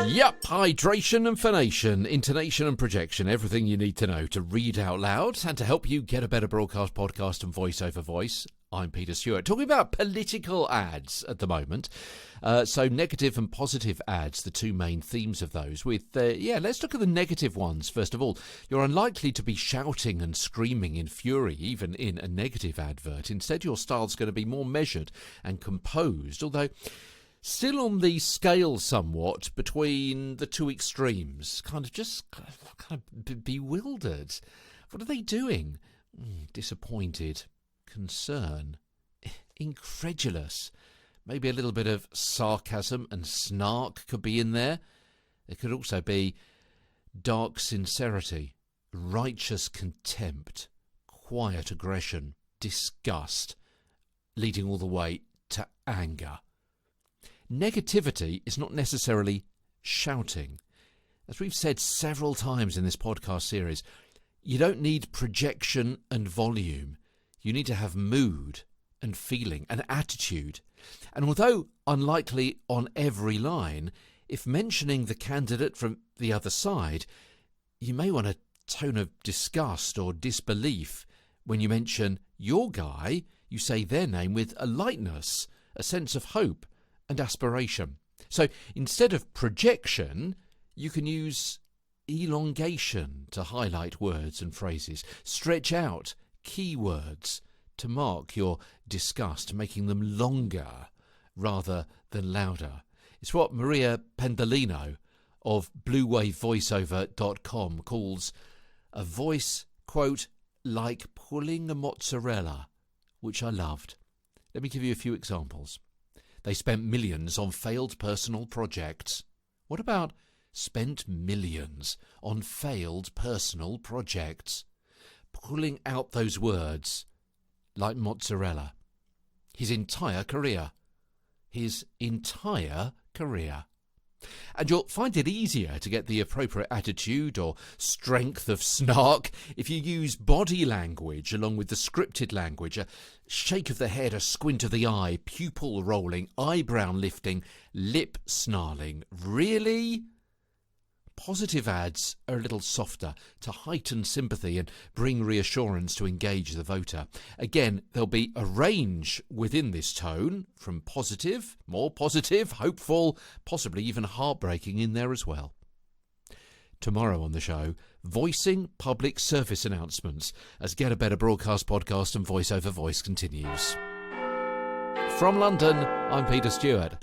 Yep, hydration and phonation, intonation and projection, everything you need to know to read out loud and to help you get a better broadcast, podcast and voice over voice. I'm Peter Stewart. Talking about political ads at the moment. So negative and positive ads, the two main themes of those. Let's look at the negative ones first of all. You're unlikely to be shouting and screaming in fury, even in a negative advert. Instead, your style's going to be more measured and composed, although still on the scale somewhat between the two extremes. Kind of bewildered. What are they doing? Disappointed. Concern. Incredulous. Maybe a little bit of sarcasm and snark could be in there. There could also be dark sincerity, righteous contempt, quiet aggression, disgust, leading all the way to anger. Negativity is not necessarily shouting. As we've said several times in this podcast series, you don't need projection and volume. You need to have mood and feeling and attitude. And although unlikely on every line, if mentioning the candidate from the other side, you may want a tone of disgust or disbelief. When you mention your guy, you say their name with a lightness, a sense of hope and aspiration. So instead of projection, you can use elongation to highlight words and phrases. Stretch out keywords to mark your disgust, making them longer rather than louder. It's what Maria Pendolino of BlueWaveVoiceover.com calls a voice, quote, like pulling a mozzarella, which I loved. Let me give you a few examples. They spent millions on failed personal projects. What about spent millions on failed personal projects? Pulling out those words like mozzarella. His entire career. And you'll find it easier to get the appropriate attitude or strength of snark if you use body language along with the scripted language. A shake of the head, a squint of the eye, pupil rolling, eyebrow lifting, lip snarling. Really? Positive ads are a little softer to heighten sympathy and bring reassurance to engage the voter. Again, there'll be a range within this tone, from positive, more positive, hopeful, possibly even heartbreaking in there as well. Tomorrow on the show, voicing public service announcements as Get a Better Broadcast, Podcast and Voice Over Voice continues. From London, I'm Peter Stewart.